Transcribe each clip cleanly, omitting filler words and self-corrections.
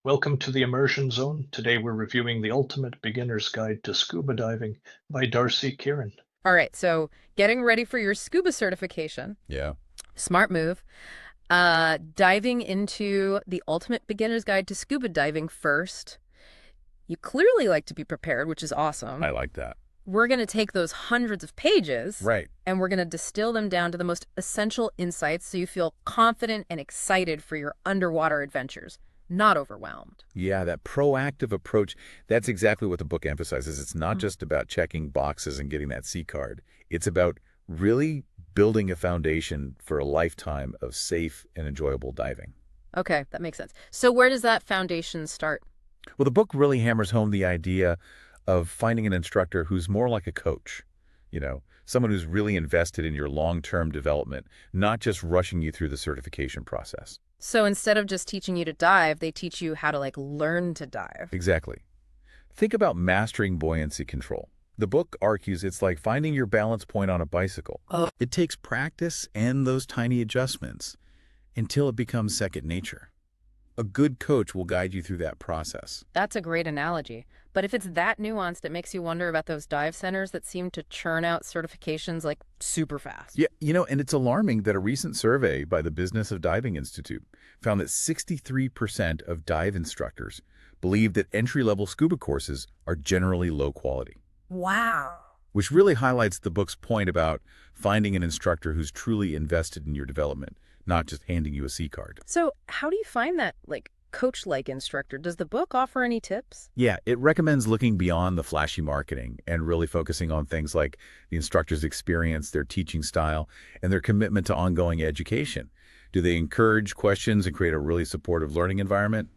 Welcome to the Immersion Zone. Today we're reviewing The Ultimate Beginner's Guide to Scuba Diving by Darcy Kieran. All right, so getting ready for your scuba certification. Yeah. Smart move. Diving into the Ultimate Beginner's Guide to Scuba Diving first. You clearly like to be prepared, which is awesome. I like that. We're going to take those hundreds of pages Right. and we're going to distill them down to the most essential insights so you feel confident and excited for your underwater adventures, not overwhelmed. Yeah, that proactive approach, that's exactly what the book emphasizes. It's not just about checking boxes and getting that C card. It's about really building a foundation for a lifetime of safe and enjoyable diving. Okay, that makes sense. So where does that foundation start? Well, the book really hammers home the idea of finding an instructor who's more like a coach, someone who's really invested in your long-term development, not just rushing you through the certification process. So instead of just teaching you to dive, they teach you how to learn to dive. Exactly. Think about mastering buoyancy control. The book argues it's like finding your balance point on a bicycle. Oh. It takes practice and those tiny adjustments until it becomes second nature. A good coach will guide you through that process. That's a great analogy. But if it's that nuanced, it makes you wonder about those dive centers that seem to churn out certifications super fast. Yeah, and it's alarming that a recent survey by the Business of Diving Institute found that 63% of dive instructors believe that entry-level scuba courses are generally low quality. Wow. Which really highlights the book's point about finding an instructor who's truly invested in your development, not just handing you a C card. So how do you find that, coach-like instructor? Does the book offer any tips? Yeah, it recommends looking beyond the flashy marketing and really focusing on things like the instructor's experience, their teaching style, and their commitment to ongoing education. Do they encourage questions and create a really supportive learning environment?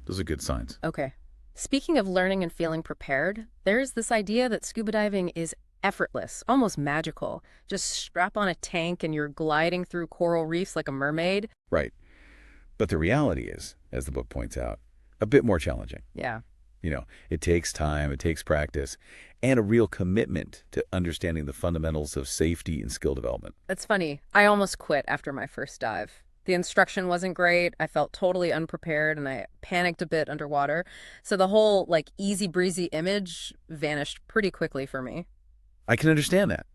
Those are good signs. Okay. Speaking of learning and feeling prepared, there's this idea that scuba diving is effortless, almost magical. Just strap on a tank and you're gliding through coral reefs like a mermaid. Right. But the reality is, as the book points out, a bit more challenging. Yeah. It takes time, it takes practice, and a real commitment to understanding the fundamentals of safety and skill development. It's funny. I almost quit after my first dive. The instruction wasn't great. I felt totally unprepared and I panicked a bit underwater. So the whole easy breezy image vanished pretty quickly for me. I can understand that.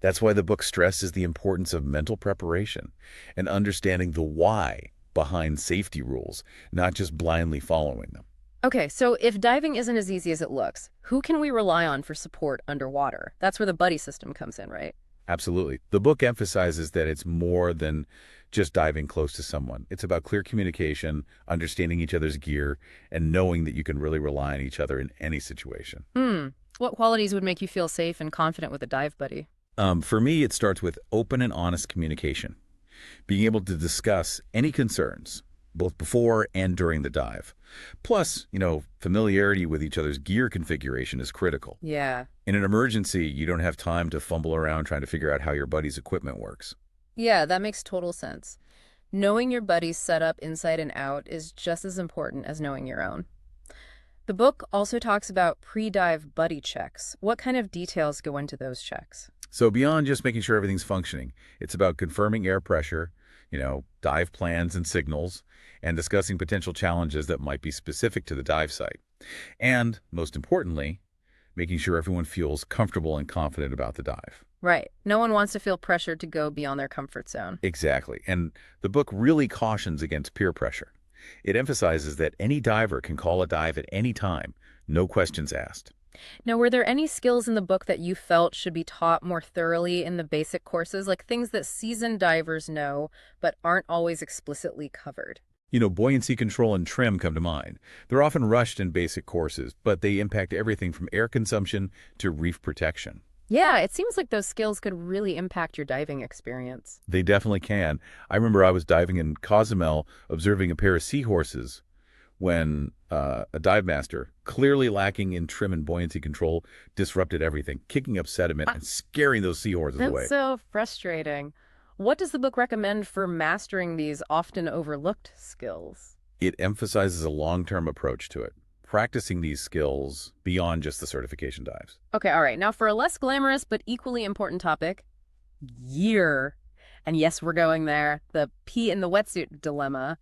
That's why the book stresses the importance of mental preparation and understanding the why behind safety rules, not just blindly following them. Okay, so if diving isn't as easy as it looks, who can we rely on for support underwater? That's where the buddy system comes in, right? Absolutely. The book emphasizes that it's more than just diving close to someone. It's about clear communication, understanding each other's gear, and knowing that you can really rely on each other in any situation. What qualities would make you feel safe and confident with a dive buddy? For me, it starts with open and honest communication. Being able to discuss any concerns, both before and during the dive. Plus, familiarity with each other's gear configuration is critical. Yeah. In an emergency, you don't have time to fumble around trying to figure out how your buddy's equipment works. Yeah, that makes total sense. Knowing your buddy's setup inside and out is just as important as knowing your own. The book also talks about pre-dive buddy checks. What kind of details go into those checks? So beyond just making sure everything's functioning, it's about confirming air pressure, dive plans and signals, and discussing potential challenges that might be specific to the dive site. And, most importantly, making sure everyone feels comfortable and confident about the dive. Right. No one wants to feel pressured to go beyond their comfort zone. Exactly. And the book really cautions against peer pressure. It emphasizes that any diver can call a dive at any time, no questions asked. Now, were there any skills in the book that you felt should be taught more thoroughly in the basic courses, like things that seasoned divers know but aren't always explicitly covered? Buoyancy control and trim come to mind. They're often rushed in basic courses, but they impact everything from air consumption to reef protection. Yeah, it seems like those skills could really impact your diving experience. They definitely can. I remember I was diving in Cozumel observing a pair of seahorses when a dive master, clearly lacking in trim and buoyancy control, disrupted everything, kicking up sediment and scaring those seahorses away. That's so frustrating. What does the book recommend for mastering these often overlooked skills? It emphasizes a long-term approach to it, practicing these skills beyond just the certification dives. Okay, all right. Now for a less glamorous but equally important topic, gear. And yes, we're going there. The pee in the wetsuit dilemma.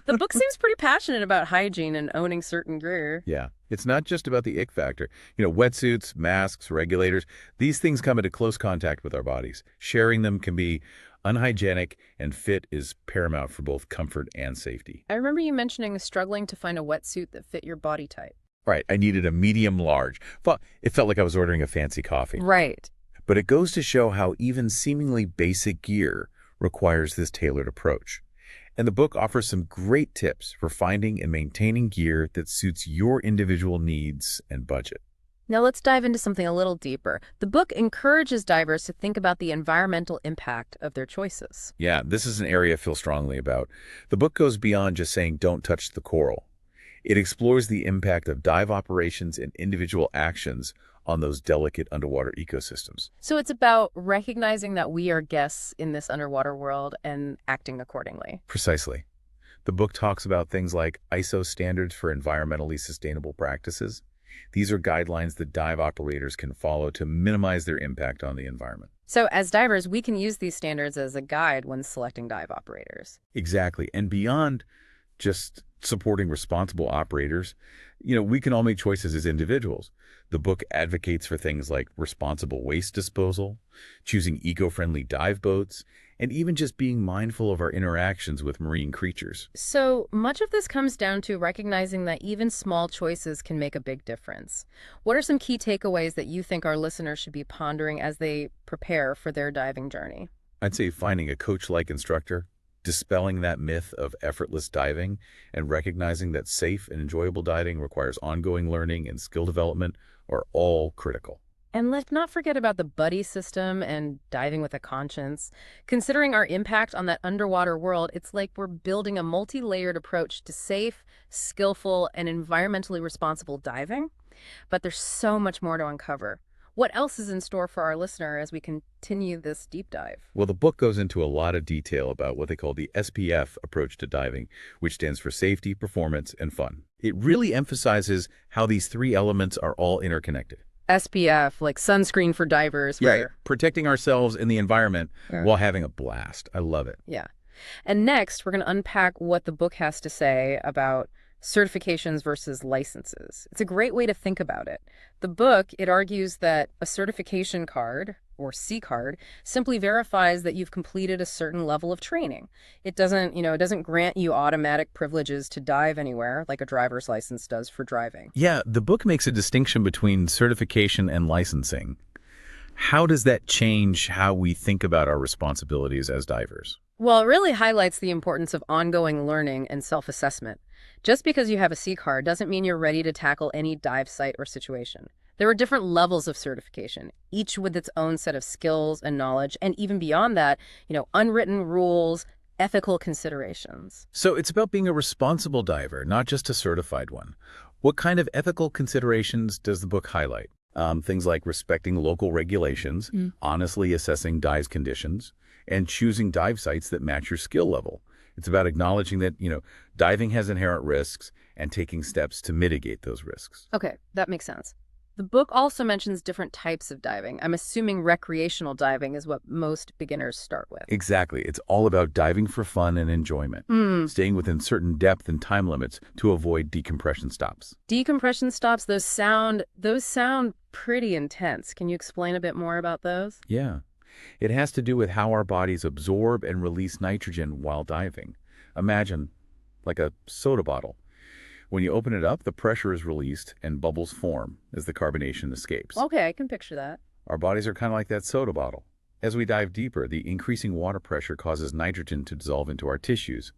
The book seems pretty passionate about hygiene and owning certain gear. Yeah, it's not just about the ick factor. Wetsuits, masks, regulators, these things come into close contact with our bodies. Sharing them can be unhygienic, and fit is paramount for both comfort and safety. I remember you mentioning struggling to find a wetsuit that fit your body type. Right, I needed a medium large. It felt like I was ordering a fancy coffee. Right. But it goes to show how even seemingly basic gear requires this tailored approach. And the book offers some great tips for finding and maintaining gear that suits your individual needs and budget. Now let's dive into something a little deeper. The book encourages divers to think about the environmental impact of their choices. Yeah, this is an area I feel strongly about. The book goes beyond just saying don't touch the coral. It explores the impact of dive operations and individual actions on those delicate underwater ecosystems. So it's about recognizing that we are guests in this underwater world and acting accordingly. Precisely. The book talks about things like ISO standards for environmentally sustainable practices. These are guidelines that dive operators can follow to minimize their impact on the environment. So as divers, we can use these standards as a guide when selecting dive operators. Exactly. And beyond just supporting responsible operators, we can all make choices as individuals. The book advocates for things like responsible waste disposal, choosing eco-friendly dive boats, and even just being mindful of our interactions with marine creatures. So much of this comes down to recognizing that even small choices can make a big difference. What are some key takeaways that you think our listeners should be pondering as they prepare for their diving journey? I'd say finding a coach-like instructor, dispelling that myth of effortless diving, and recognizing that safe and enjoyable diving requires ongoing learning and skill development are all critical. And let's not forget about the buddy system and diving with a conscience. Considering our impact on that underwater world, it's like we're building a multi-layered approach to safe, skillful, and environmentally responsible diving. But there's so much more to uncover. What else is in store for our listener as we continue this deep dive? Well, the book goes into a lot of detail about what they call the SPF approach to diving, which stands for safety, performance, and fun. It really emphasizes how these three elements are all interconnected. SPF, like sunscreen for divers. Yeah, protecting ourselves and the environment while having a blast. I love it. Yeah. And next, we're going to unpack what the book has to say about certifications versus licenses. It's a great way to think about it. The book, it argues that a certification card, or C card, simply verifies that you've completed a certain level of training. It doesn't grant you automatic privileges to dive anywhere like a driver's license does for driving. Yeah, the book makes a distinction between certification and licensing. How does that change how we think about our responsibilities as divers? Well, it really highlights the importance of ongoing learning and self-assessment. Just because you have a C card doesn't mean you're ready to tackle any dive site or situation. There are different levels of certification, each with its own set of skills and knowledge, and even beyond that, unwritten rules, ethical considerations. So it's about being a responsible diver, not just a certified one. What kind of ethical considerations does the book highlight? Things like respecting local regulations, honestly assessing dive conditions, and choosing dive sites that match your skill level. It's about acknowledging that, diving has inherent risks and taking steps to mitigate those risks. Okay, that makes sense. The book also mentions different types of diving. I'm assuming recreational diving is what most beginners start with. Exactly. It's all about diving for fun and enjoyment, staying within certain depth and time limits to avoid decompression stops. Decompression stops, those sound pretty intense. Can you explain a bit more about those? Yeah. It has to do with how our bodies absorb and release nitrogen while diving. Imagine, like a soda bottle. When you open it up, the pressure is released and bubbles form as the carbonation escapes. Okay, I can picture that. Our bodies are kind of like that soda bottle. As we dive deeper, the increasing water pressure causes nitrogen to dissolve into our tissues.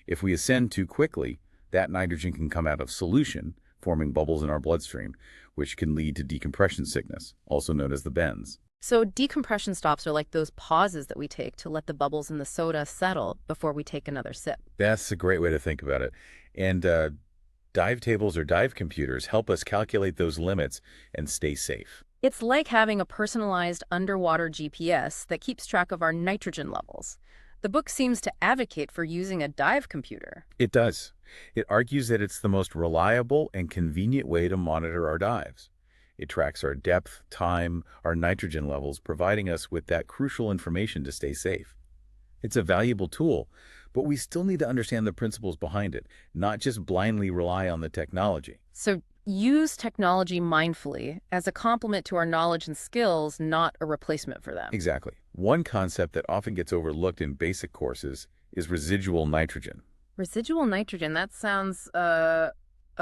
If we ascend too quickly, that nitrogen can come out of solution, forming bubbles in our bloodstream, which can lead to decompression sickness, also known as the bends. So decompression stops are like those pauses that we take to let the bubbles in the soda settle before we take another sip. That's a great way to think about it. And dive tables or dive computers help us calculate those limits and stay safe. It's like having a personalized underwater GPS that keeps track of our nitrogen levels. The book seems to advocate for using a dive computer. It does. It argues that it's the most reliable and convenient way to monitor our dives. It tracks our depth, time, our nitrogen levels, providing us with that crucial information to stay safe. It's a valuable tool, but we still need to understand the principles behind it, not just blindly rely on the technology. So use technology mindfully as a complement to our knowledge and skills, not a replacement for them. Exactly. One concept that often gets overlooked in basic courses is residual nitrogen. Residual nitrogen, that sounds a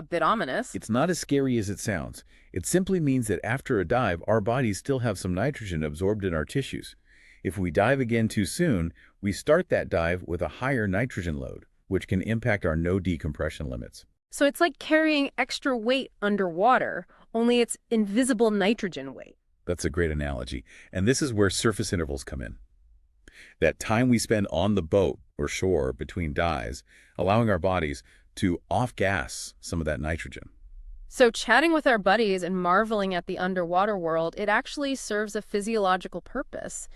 bit ominous. It's not as scary as it sounds. It simply means that after a dive, our bodies still have some nitrogen absorbed in our tissues. If we dive again too soon, we start that dive with a higher nitrogen load, which can impact our no decompression limits. So it's like carrying extra weight underwater, only it's invisible nitrogen weight. That's a great analogy. And this is where surface intervals come in. That time we spend on the boat or shore between dives, allowing our bodies to off-gas some of that nitrogen. So chatting with our buddies and marveling at the underwater world, it actually serves a physiological purpose.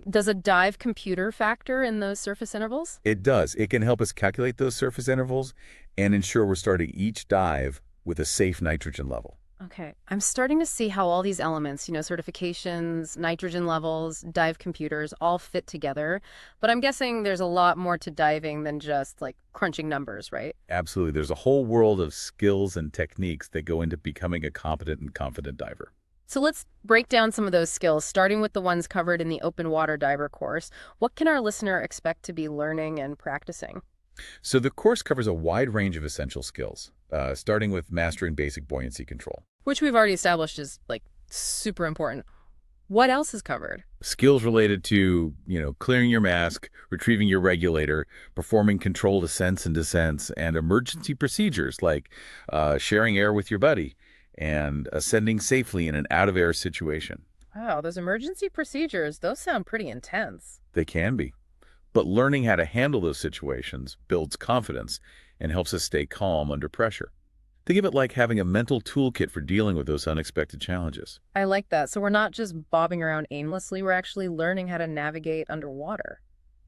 Does a dive computer factor in those surface intervals? It does. It can help us calculate those surface intervals and ensure we're starting each dive with a safe nitrogen level. Okay, I'm starting to see how all these elements, certifications, nitrogen levels, dive computers, all fit together. But I'm guessing there's a lot more to diving than just like crunching numbers, right? Absolutely. There's a whole world of skills and techniques that go into becoming a competent and confident diver. So let's break down some of those skills, starting with the ones covered in the open water diver course. What can our listener expect to be learning and practicing? So the course covers a wide range of essential skills, starting with mastering basic buoyancy control. Which we've already established is like super important. What else is covered? Skills related to, clearing your mask, retrieving your regulator, performing controlled ascents and descents, and emergency procedures like sharing air with your buddy and ascending safely in an out-of-air situation. Wow, those emergency procedures, those sound pretty intense. They can be. But learning how to handle those situations builds confidence and helps us stay calm under pressure. Think of it like having a mental toolkit for dealing with those unexpected challenges. I like that. So we're not just bobbing around aimlessly, we're actually learning how to navigate underwater.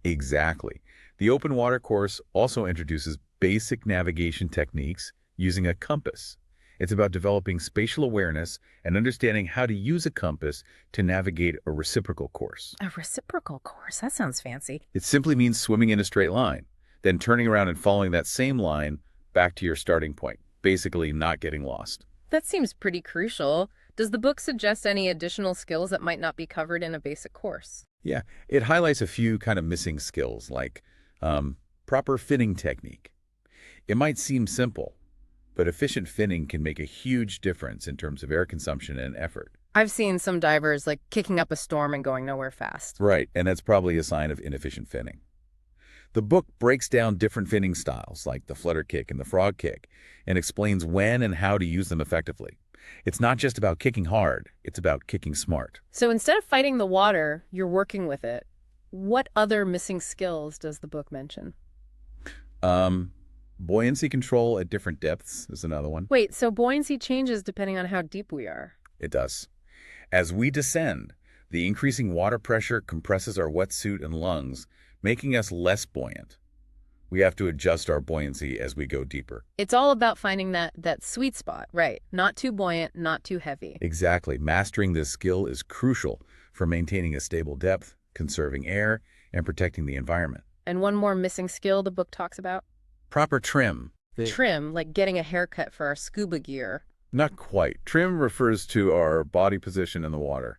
Exactly. The open water course also introduces basic navigation techniques using a compass. It's about developing spatial awareness and understanding how to use a compass to navigate a reciprocal course. A reciprocal course? That sounds fancy. It simply means swimming in a straight line, then turning around and following that same line back to your starting point, basically not getting lost. That seems pretty crucial. Does the book suggest any additional skills that might not be covered in a basic course? Yeah, it highlights a few kind of missing skills like proper finning technique. It might seem simple, but efficient finning can make a huge difference in terms of air consumption and effort. I've seen some divers like kicking up a storm and going nowhere fast. Right, and that's probably a sign of inefficient finning. The book breaks down different finning styles, like the flutter kick and the frog kick, and explains when and how to use them effectively. It's not just about kicking hard, it's about kicking smart. So instead of fighting the water, you're working with it. What other missing skills does the book mention? Buoyancy control at different depths is another one. Wait, so buoyancy changes depending on how deep we are? It does. As we descend, the increasing water pressure compresses our wetsuit and lungs, making us less buoyant. We have to adjust our buoyancy as we go deeper. It's all about finding that sweet spot, right? Not too buoyant, not too heavy. Exactly. Mastering this skill is crucial for maintaining a stable depth, conserving air, and protecting the environment. And one more missing skill the book talks about? Proper trim. Trim, like getting a haircut for our scuba gear. Not quite. Trim refers to our body position in the water.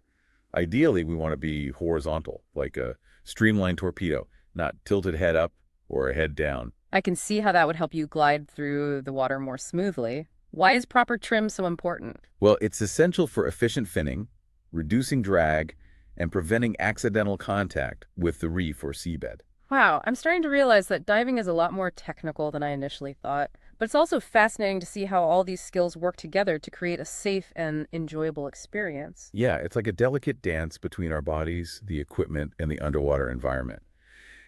Ideally, we want to be horizontal, like a streamlined torpedo, not tilted head up or a head down. I can see how that would help you glide through the water more smoothly. Why is proper trim so important? Well, it's essential for efficient finning, reducing drag, and preventing accidental contact with the reef or seabed. Wow, I'm starting to realize that diving is a lot more technical than I initially thought. But it's also fascinating to see how all these skills work together to create a safe and enjoyable experience. Yeah, it's like a delicate dance between our bodies, the equipment, and the underwater environment.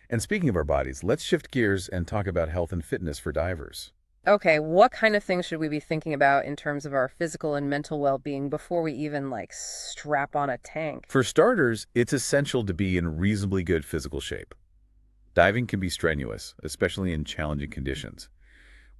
And speaking of our bodies, let's shift gears and talk about health and fitness for divers. Okay, what kind of things should we be thinking about in terms of our physical and mental well-being before we even, strap on a tank? For starters, it's essential to be in reasonably good physical shape. Diving can be strenuous, especially in challenging conditions.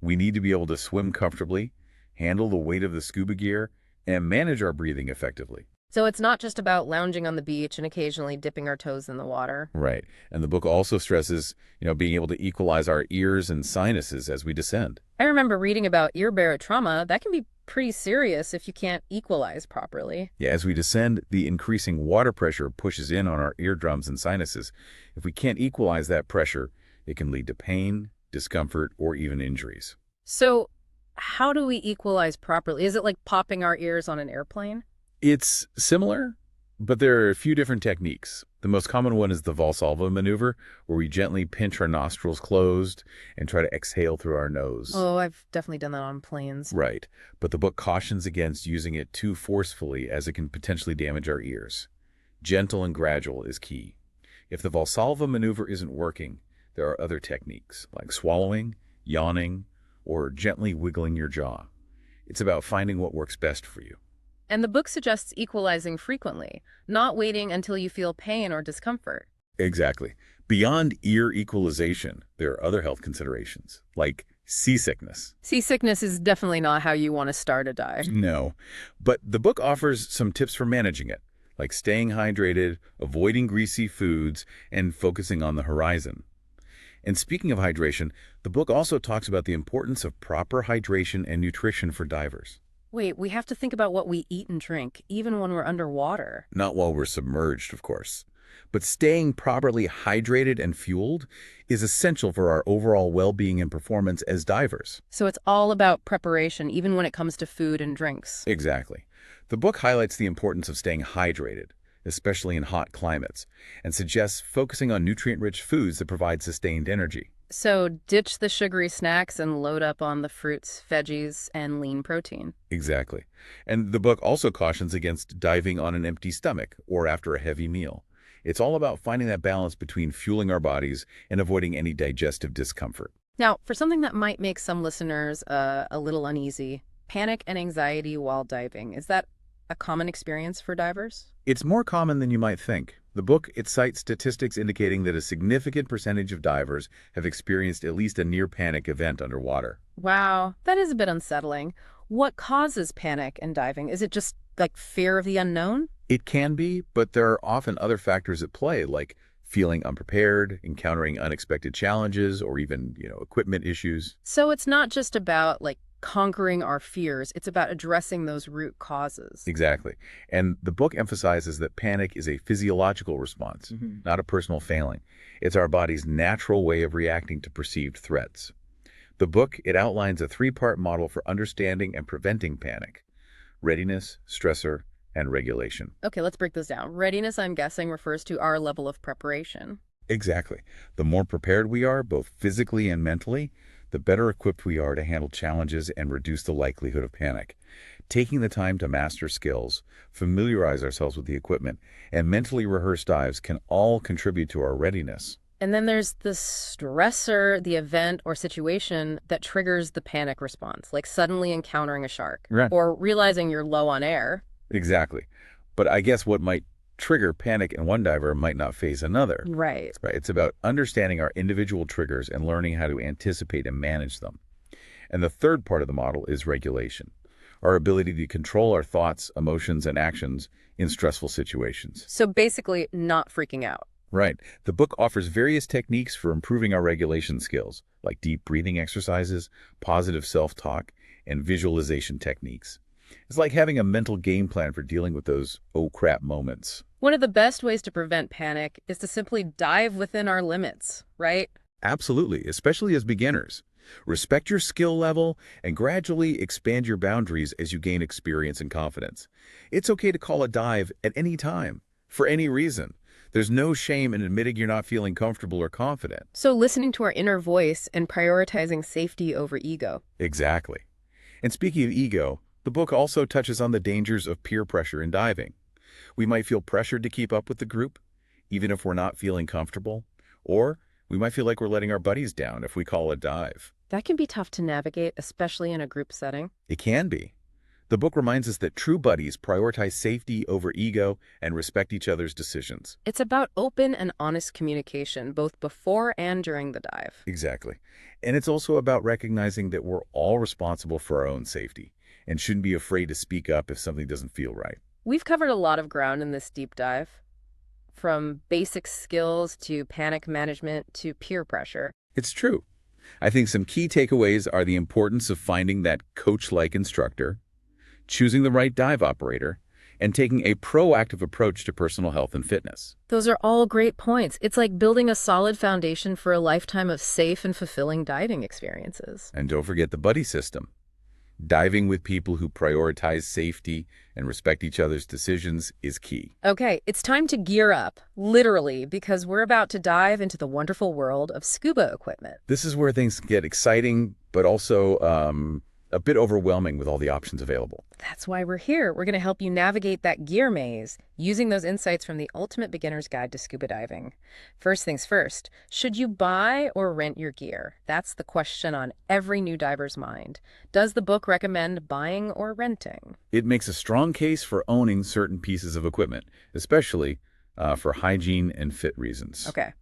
We need to be able to swim comfortably, handle the weight of the scuba gear, and manage our breathing effectively. So it's not just about lounging on the beach and occasionally dipping our toes in the water. Right. And the book also stresses, being able to equalize our ears and sinuses as we descend. I remember reading about ear barotrauma. That can be pretty serious if you can't equalize properly. Yeah, as we descend, the increasing water pressure pushes in on our eardrums and sinuses. If we can't equalize that pressure, it can lead to pain, discomfort, or even injuries. So how do we equalize properly? Is it like popping our ears on an airplane? It's similar, but there are a few different techniques. The most common one is the Valsalva maneuver, where we gently pinch our nostrils closed and try to exhale through our nose. Oh, I've definitely done that on planes. Right, but the book cautions against using it too forcefully as it can potentially damage our ears. Gentle and gradual is key. If the Valsalva maneuver isn't working, there are other techniques, like swallowing, yawning, or gently wiggling your jaw. It's about finding what works best for you. And the book suggests equalizing frequently, not waiting until you feel pain or discomfort. Exactly. Beyond ear equalization, there are other health considerations, like seasickness. Seasickness is definitely not how you want to start a dive. No, but the book offers some tips for managing it, like staying hydrated, avoiding greasy foods, and focusing on the horizon. And speaking of hydration, the book also talks about the importance of proper hydration and nutrition for divers. Wait, we have to think about what we eat and drink, even when we're underwater. Not while we're submerged, of course. But staying properly hydrated and fueled is essential for our overall well-being and performance as divers. So it's all about preparation, even when it comes to food and drinks. Exactly. The book highlights the importance of staying hydrated, especially in hot climates, and suggests focusing on nutrient-rich foods that provide sustained energy. So ditch the sugary snacks and load up on the fruits, veggies, and lean protein. Exactly. And the book also cautions against diving on an empty stomach or after a heavy meal. It's all about finding that balance between fueling our bodies and avoiding any digestive discomfort. Now, for something that might make some listeners a little uneasy, panic and anxiety while diving, is that a common experience for divers? It's more common than you might think. The book, it cites statistics indicating that a significant percentage of divers have experienced at least a near-panic event underwater. Wow, that is a bit unsettling. What causes panic in diving? Is it just like fear of the unknown? It can be, but there are often other factors at play, like feeling unprepared, encountering unexpected challenges, or even, equipment issues. So it's not just about like conquering our fears, it's about addressing those root causes. Exactly. And the book emphasizes that panic is a physiological response, not a personal failing. It's our body's natural way of reacting to perceived threats. The book, it outlines a three-part model for understanding and preventing panic: readiness, stressor, and regulation. Okay, let's break this down. Readiness, I'm guessing, refers to our level of preparation. Exactly. The more prepared we are, both physically and mentally, the better equipped we are to handle challenges and reduce the likelihood of panic. Taking the time to master skills, familiarize ourselves with the equipment, and mentally rehearse dives can all contribute to our readiness. And then there's the stressor, the event or situation that triggers the panic response, like suddenly encountering a shark Right. or realizing you're low on air. Exactly. But I guess what might trigger panic in one diver might not phase another. Right. Right. It's about understanding our individual triggers and learning how to anticipate and manage them. And the third part of the model is regulation, our ability to control our thoughts, emotions, and actions in stressful situations. So basically, not freaking out. Right. The book offers various techniques for improving our regulation skills, like deep breathing exercises, positive self-talk, and visualization techniques. It's like having a mental game plan for dealing with those oh crap moments. One of the best ways to prevent panic is to simply dive within our limits, right? Absolutely, especially as beginners. Respect your skill level and gradually expand your boundaries as you gain experience and confidence. It's okay to call a dive at any time, for any reason. There's no shame in admitting you're not feeling comfortable or confident. So listening to our inner voice and prioritizing safety over ego. Exactly. And speaking of ego, the book also touches on the dangers of peer pressure in diving. We might feel pressured to keep up with the group, even if we're not feeling comfortable, or we might feel like we're letting our buddies down if we call a dive. That can be tough to navigate, especially in a group setting. It can be. The book reminds us that true buddies prioritize safety over ego and respect each other's decisions. It's about open and honest communication, both before and during the dive. Exactly. And it's also about recognizing that we're all responsible for our own safety and shouldn't be afraid to speak up if something doesn't feel right. We've covered a lot of ground in this deep dive, from basic skills to panic management to peer pressure. It's true. I think some key takeaways are the importance of finding that coach-like instructor, choosing the right dive operator, and taking a proactive approach to personal health and fitness. Those are all great points. It's like building a solid foundation for a lifetime of safe and fulfilling diving experiences. And don't forget the buddy system. Diving with people who prioritize safety and respect each other's decisions is key. Okay, it's time to gear up, literally, because we're about to dive into the wonderful world of scuba equipment. This is where things get exciting, but also a bit overwhelming with all the options available. That's why we're here. We're going to help you navigate that gear maze using those insights from the Ultimate Beginner's Guide to Scuba Diving. First things first, should you buy or rent your gear? That's the question on every new diver's mind. Does the book recommend buying or renting? It makes a strong case for owning certain pieces of equipment, especially for hygiene and fit reasons. Okay.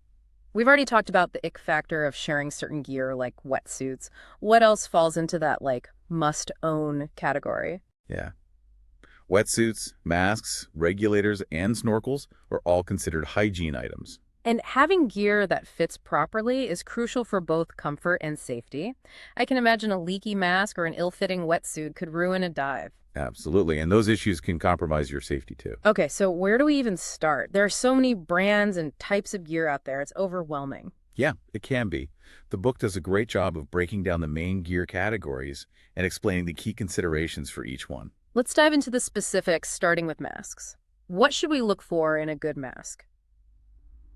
We've already talked about the ick factor of sharing certain gear like wetsuits. What else falls into that must-own category? Yeah. Wetsuits, masks, regulators, and snorkels are all considered hygiene items. And having gear that fits properly is crucial for both comfort and safety. I can imagine a leaky mask or an ill-fitting wetsuit could ruin a dive. Absolutely, and those issues can compromise your safety too. Okay, so where do we even start? There are so many brands and types of gear out there. It's overwhelming. Yeah, it can be. The book does a great job of breaking down the main gear categories and explaining the key considerations for each one. Let's dive into the specifics, starting with masks. What should we look for in a good mask?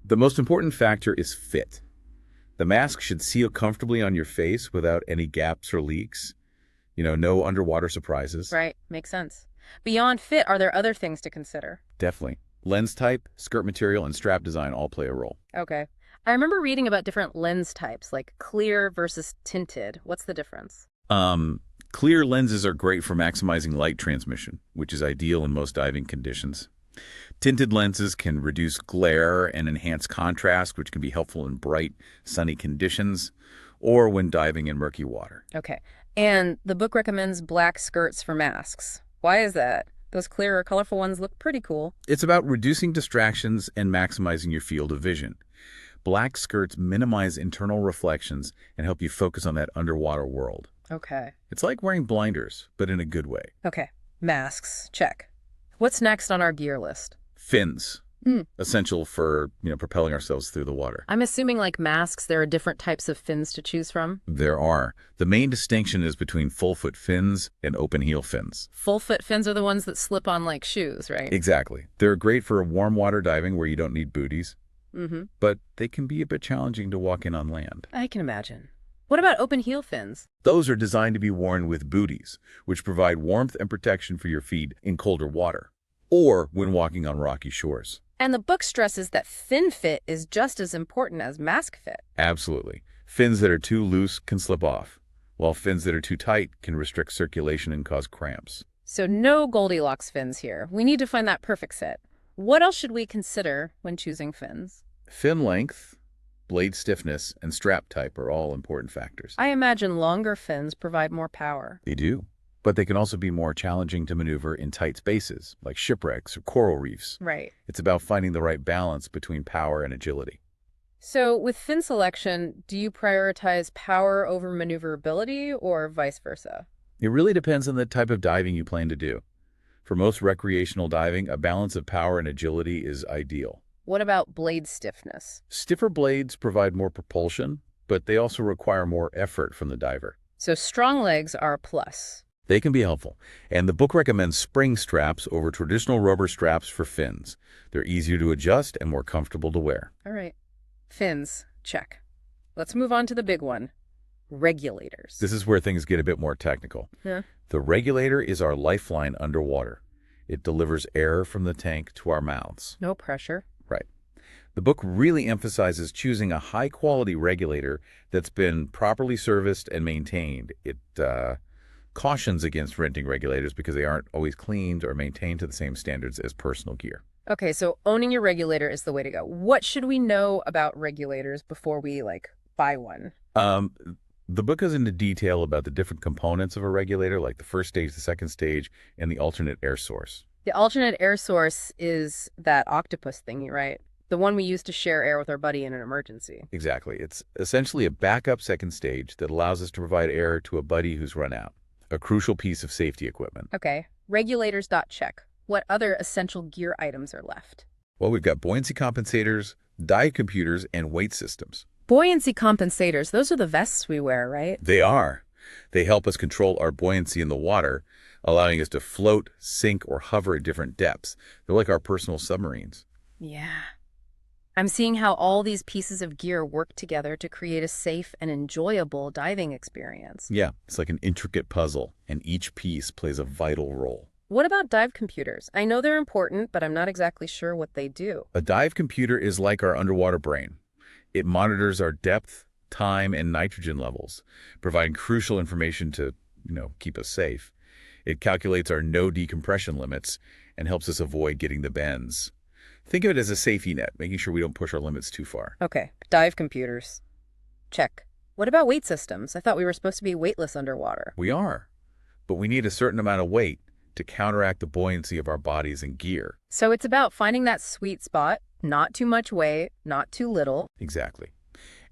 The most important factor is fit. The mask should seal comfortably on your face without any gaps or leaks. No underwater surprises. Right, makes sense. Beyond fit, are there other things to consider? Definitely. Lens type, skirt material, and strap design all play a role. Okay. I remember reading about different lens types, like clear versus tinted. What's the difference? Clear lenses are great for maximizing light transmission, which is ideal in most diving conditions. Tinted lenses can reduce glare and enhance contrast, which can be helpful in bright, sunny conditions or when diving in murky water. Okay. And the book recommends black skirts for masks. Why is that? Those clearer, colorful ones look pretty cool. It's about reducing distractions and maximizing your field of vision. Black skirts minimize internal reflections and help you focus on that underwater world. Okay. It's like wearing blinders, but in a good way. Okay. Masks. Check. What's next on our gear list? Fins. Essential for, propelling ourselves through the water. I'm assuming like masks, there are different types of fins to choose from. There are. The main distinction is between full-foot fins and open-heel fins. Full-foot fins are the ones that slip on like shoes, right? Exactly. They're great for warm water diving where you don't need booties, Mm-hmm. but they can be a bit challenging to walk in on land. I can imagine. What about open heel fins? Those are designed to be worn with booties, which provide warmth and protection for your feet in colder water, or when walking on rocky shores. And the book stresses that fin fit is just as important as mask fit. Absolutely. Fins that are too loose can slip off, while fins that are too tight can restrict circulation and cause cramps. So no Goldilocks fins here. We need to find that perfect fit. What else should we consider when choosing fins? Fin length, blade stiffness, and strap type are all important factors. I imagine longer fins provide more power. They do, but they can also be more challenging to maneuver in tight spaces, like shipwrecks or coral reefs. Right. It's about finding the right balance between power and agility. So with fin selection, do you prioritize power over maneuverability or vice versa? It really depends on the type of diving you plan to do. For most recreational diving, a balance of power and agility is ideal. What about blade stiffness? Stiffer blades provide more propulsion, but they also require more effort from the diver. So strong legs are a plus. They can be helpful, and the book recommends spring straps over traditional rubber straps for fins. They're easier to adjust and more comfortable to wear. All right. Fins, check. Let's move on to the big one. Regulators. This is where things get a bit more technical. Yeah. The regulator is our lifeline underwater. It delivers air from the tank to our mouths. No pressure. Right. The book really emphasizes choosing a high-quality regulator that's been properly serviced and maintained. It cautions against renting regulators because they aren't always cleaned or maintained to the same standards as personal gear. Okay, so owning your regulator is the way to go. What should we know about regulators before we, buy one? The book goes into detail about the different components of a regulator, like the first stage, the second stage, and the alternate air source. The alternate air source is that octopus thingy, right? The one we use to share air with our buddy in an emergency. Exactly. It's essentially a backup second stage that allows us to provide air to a buddy who's run out, a crucial piece of safety equipment. Okay, regulators.check. What other essential gear items are left? Well, we've got buoyancy compensators, dive computers, and weight systems. Buoyancy compensators, those are the vests we wear, right? They are. They help us control our buoyancy in the water, allowing us to float, sink, or hover at different depths. They're like our personal submarines. Yeah. I'm seeing how all these pieces of gear work together to create a safe and enjoyable diving experience. Yeah, it's like an intricate puzzle, and each piece plays a vital role. What about dive computers? I know they're important, but I'm not exactly sure what they do. A dive computer is like our underwater brain. It monitors our depth, time, and nitrogen levels, providing crucial information to, keep us safe. It calculates our no decompression limits and helps us avoid getting the bends. Think of it as a safety net, making sure we don't push our limits too far. Okay, dive computers. Check. What about weight systems? I thought we were supposed to be weightless underwater. We are, but we need a certain amount of weight to counteract the buoyancy of our bodies and gear. So it's about finding that sweet spot, not too much weight, not too little. Exactly.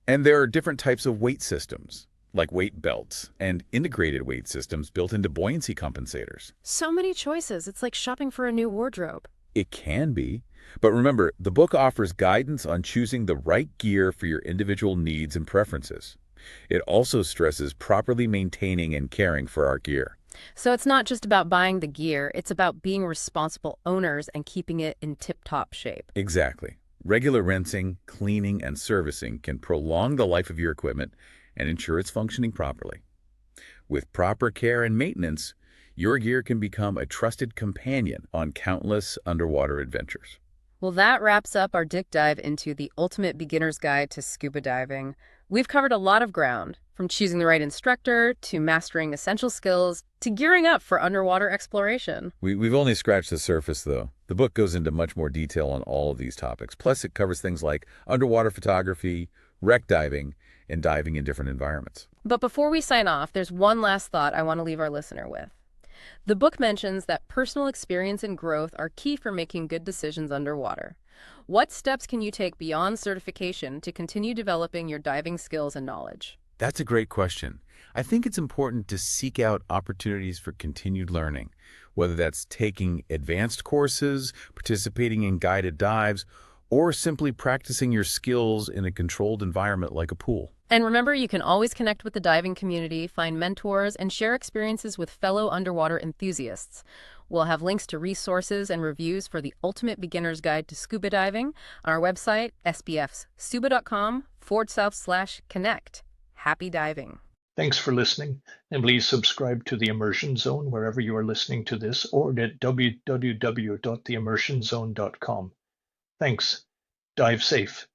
And there are different types of weight systems, like weight belts and integrated weight systems built into buoyancy compensators. So many choices. It's like shopping for a new wardrobe. It can be. But remember, the book offers guidance on choosing the right gear for your individual needs and preferences. It also stresses properly maintaining and caring for our gear. So it's not just about buying the gear, it's about being responsible owners and keeping it in tip-top shape. Exactly. Regular rinsing, cleaning, and servicing can prolong the life of your equipment and ensure it's functioning properly. With proper care and maintenance, your gear can become a trusted companion on countless underwater adventures. Well, that wraps up our deep dive into the ultimate beginner's guide to scuba diving. We've covered a lot of ground, from choosing the right instructor, to mastering essential skills, to gearing up for underwater exploration. We've only scratched the surface, though. The book goes into much more detail on all of these topics. Plus, it covers things like underwater photography, wreck diving, and diving in different environments. But before we sign off, there's one last thought I want to leave our listener with. The book mentions that personal experience and growth are key for making good decisions underwater. What steps can you take beyond certification to continue developing your diving skills and knowledge? That's a great question. I think it's important to seek out opportunities for continued learning, whether that's taking advanced courses, participating in guided dives, or simply practicing your skills in a controlled environment like a pool. And remember, you can always connect with the diving community, find mentors, and share experiences with fellow underwater enthusiasts. We'll have links to resources and reviews for the Ultimate Beginner's Guide to Scuba Diving on our website, sbfscuba.com/connect. Happy diving. Thanks for listening, and please subscribe to The Immersion Zone wherever you are listening to this or at www.theimmersionzone.com. Thanks. Dive safe.